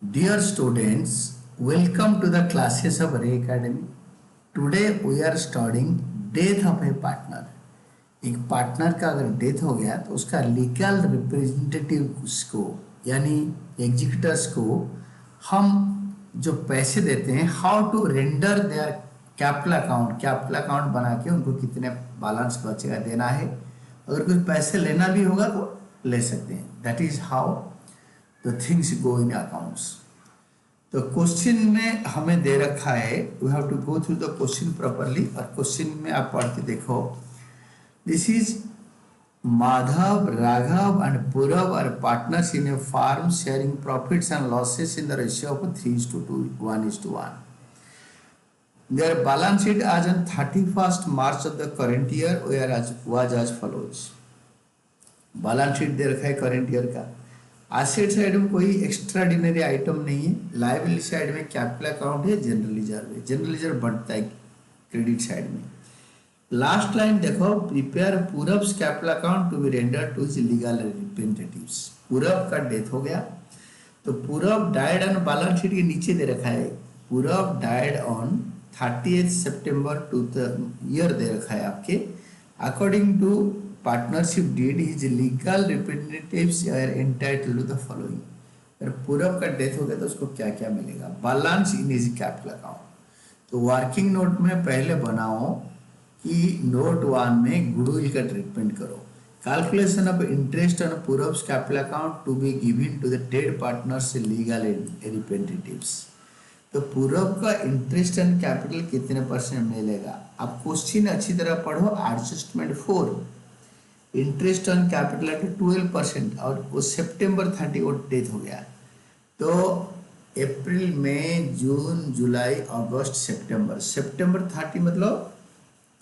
Dear students, welcome to the classes of Ray Academy. Today we are studying death of a partner. एक partner का अगर death हो गया तो उसका लीगल रिप्रेजेंटेटिव को यानी एग्जीक्यूटर्स को हम जो पैसे देते हैं how to render their capital account बना के उनको कितने बैलेंस बचेगा देना है। अगर कुछ पैसे लेना भी होगा तो ले सकते हैं। That is how the things go in accounts. तो क्वेश्चन में हमें दे रखा है, we have to go through the question properly. और क्वेश्चन में आप पढ़ के देखो, this is Madhav, Raghav and Purav are partners in a firm sharing profits and losses in the ratio of 3:2, 1:1. Their balance sheet as on 31st March of the current year was as follows. Balance sheet दे रखा है current year का। Asset side में कोई extraordinary item नहीं है। Liability side में capital account है, जनरल रिजर्व है। जनरल रिजर्व बढ़ता है क्रेडिट साइड में। लास्ट लाइन देखो, prepare Purab's capital account to be rendered to his legal representatives. Purab का डेथ हो गया तो पूरब डाइड ऑन बैलेंस शीट के नीचे दे रखा है, Purab died on 30th September to the year दे रखा है आपके। According to partnership deed his legal representatives are entitled to the following. अगर पूरब का डेथ हो गया तो उसको क्या क्या मिलेगा? Balance in his capital account. तो वर्किंग नोट में पहले बनाओ कि नोट 1 में गुडविल का ट्रीटमेंट करो। Calculation of interest on Purab's capital account to be given to the dead partner's legal representatives. तो पूरब का इंटरेस्ट एंड कैपिटल कितने परसेंट मिलेगा? आप क्वेश्चन अच्छी तरह पढ़ो। एडजस्टमेंट 4, इंटरेस्ट ऑन कैपिटल है 12% और वो सितंबर 30 को डेथ हो गया। तो अप्रैल, मई, जून, जुलाई, अगस्त, सितंबर 30 मतलब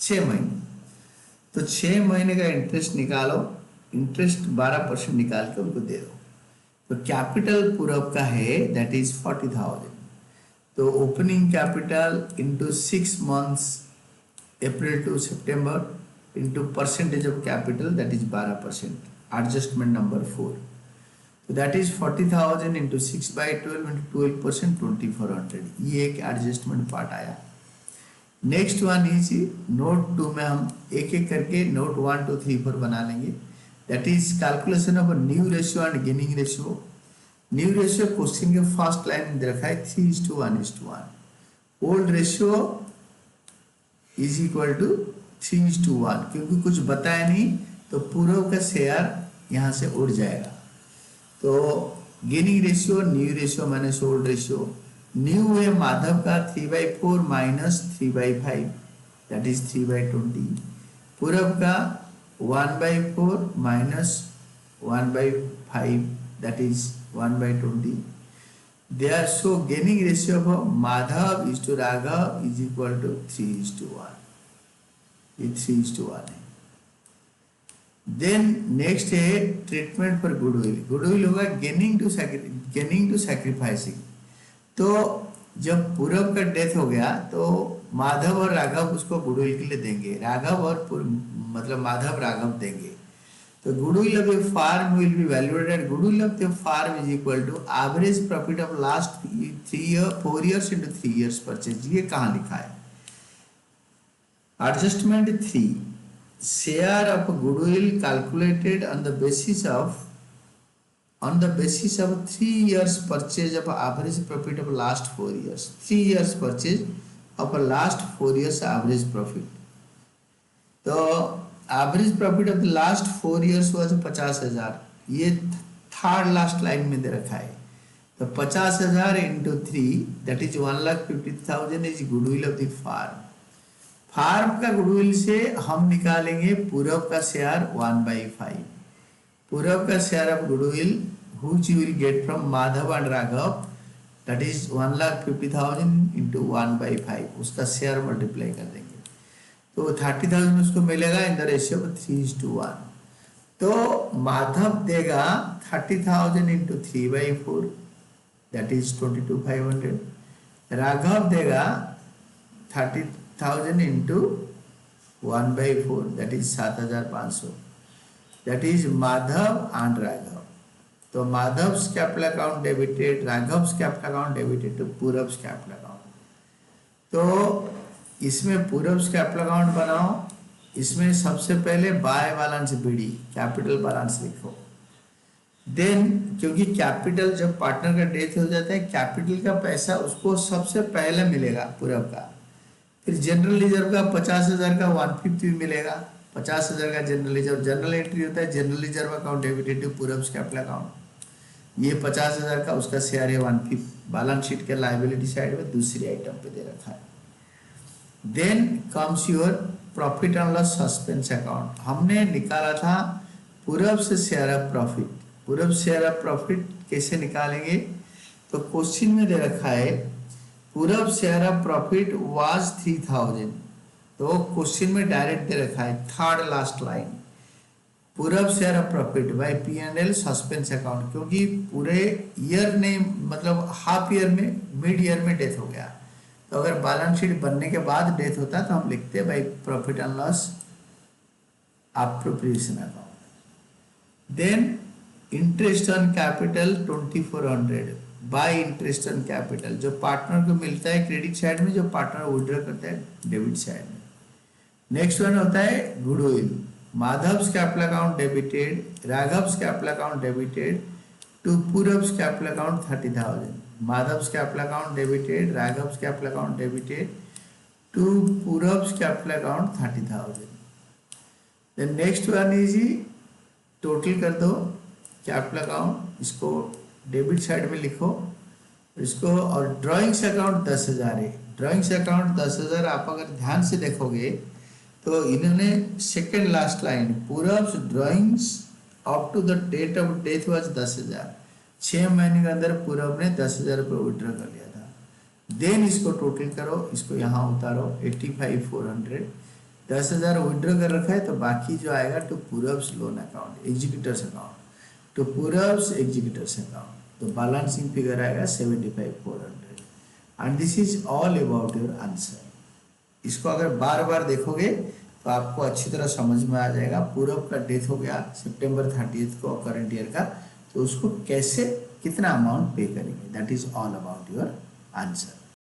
6 महीने। तो 6 महीने का इंटरेस्ट निकालो, इंटरेस्ट 12% निकाल के उनको दे दो। तो कैपिटल पूरब का है दैट इज 40,000। तो opening capital into 6 months April to September into percentage of capital that is 12%। Adjustment number 4। तो दैट इज 40,000 इंटू 6/12 इंटू 12% 2400। ये एक एडजस्टमेंट पार्ट आया। नेक्स्ट वन इज नोट 2 में हम एक एक करके नोट 1 2 3 4 बना लेंगे। That is calculation of new ratio and gaining ratio. New ratio question के फर्स्ट लाइन में दे रखा है 3:1:1। Old ratio is equal to 3:1, क्योंकि कुछ बताया नहीं तो पूर्व का शेयर यहाँ से उड़ जाएगा। तो gaining ratio, new ratio minus old ratio. New है माधव का 3/4 माइनस 3/5 दैट इज 3/20। पूर्व का 1/4 minus 1/5 that is 1/20। There, so gaining ratio of Madhav is to Raghav is equal to 3:1. ये 3:1 है। देन नेक्स्ट है ट्रीटमेंट फॉर गुडविल। गुडविल होगा gaining to sacrificing. तो जब पूरब का डेथ हो गया तो माधव और राघव उसको गुडविल के लिए देंगे। राघव और मतलब माधव राघव देंगे। तो goodwill of a farm will be valued at goodwill of the farm is equal to average profit of last 4 years into 3 years purchase। ये कहाँ लिखा है? Adjustment 3, share of goodwill calculated on the basis of 3 years purchase of average profit of last 4 years। 3 years purchase of last 4 years average profit। तो average profit of the last 4 years हुआ 50,000। ये third last line में दे रखा है। तो 50,000 into 3 that is 1,50,000 is goodwill of the firm. Firm का goodwill से हम निकालेंगे पूरब का शेयर 1/5। पूरब का share of goodwill which you will get from Madhav and Raghav that is 1,50,000 into 1/5। उसका शेयर मल्टीप्लाई कर देंगे तो 30,000 उसको मिलेगा इन द रेशियो 3:1। तो माधव देगा 30,000 इंटू 3/4 दैट इज 22,500। राघव देगा 30,000 into 1/4 that is 7,500। That is Madhav and Raghav. तो Madhav's capital account debited, Raghav's capital account debited to Purab's capital account. तो इसमें पूरब्स कैपिटल अकाउंट बनाओ, इसमें सबसे पहले by balance BD capital balance लिखो। देन क्योंकि कैपिटल जब पार्टनर का डेथ हो जाता है, कैपिटल का पैसा उसको सबसे पहले मिलेगा पूरब का, फिर जनरल रिजर्व का 50,000 का 150 मिलेगा, 50,000 का जनरल रिजर्व, जनरल एंट्री होता है general reserve account debited to Purab's capital account. ये 50,000 का उसका शेयर है 150, बैलेंस शीट के लायबिलिटी साइड में दूसरी आइटम पे दे रखा है। Then comes your profit and loss suspense account. हमने निकाला था पूरब से share of profit, Purab share of profit कैसे निकालेंगे, तो क्वेश्चन में दे रखा है पूरब शेयर ऑफ प्रॉफिट वाज 3000, तो क्वेश्चन में डायरेक्ट दे रखा है थर्ड लास्ट लाइन, पूरब share of profit by P&L suspense account, क्योंकि पूरे ईयर ने मतलब हाफ ईयर में मिड ईयर में डेथ हो गया, तो अगर बैलेंस शीट बनने के बाद डेथ होता तो हम लिखते हैं by profit and loss appropriation account. Then interest on capital 2400 by interest on capital, जो पार्टनर को मिलता है क्रेडिट साइड में, जो पार्टनर विड्रॉ करता है डेबिट साइड में। नेक्स्ट वन होता है goodwill, Madhav's capital account debited, Raghav's capital account debited to Purab's capital account 30,000, Madhav's capital account debited, Raghav's capital account debited to Purab's capital account 30,000। Then next one is total कर दो capital account, इसको debit side में लिखो इसको, और ड्राइंग्स अकाउंट 10,000 है, ड्राइंग्स अकाउंट 10,000। आप अगर ध्यान से देखोगे तो इन्होंने second last line Purab's drawings up to the date of death was 10,000, 6 महीने के अंदर पूरब ने 10,000 रुपये विड्रॉ कर लिया था। देन इसको टोटल करो, इसको यहाँ उतारो 85,400, 10,000 विड्रॉ कर रखा है, तो बाकी जो आएगा to Purab's loan account executors account, to Purab's executors account, तो बैलेंसिंग फिगर आएगा 75,400 and this is all about your answer. इसको अगर बार बार देखोगे तो आपको अच्छी तरह समझ में आ जाएगा। पूरब का डेथ हो गया सितंबर 30 को करंट ईयर का, तो उसको कैसे कितना अमाउंट पे करेंगे, that is all about your answer.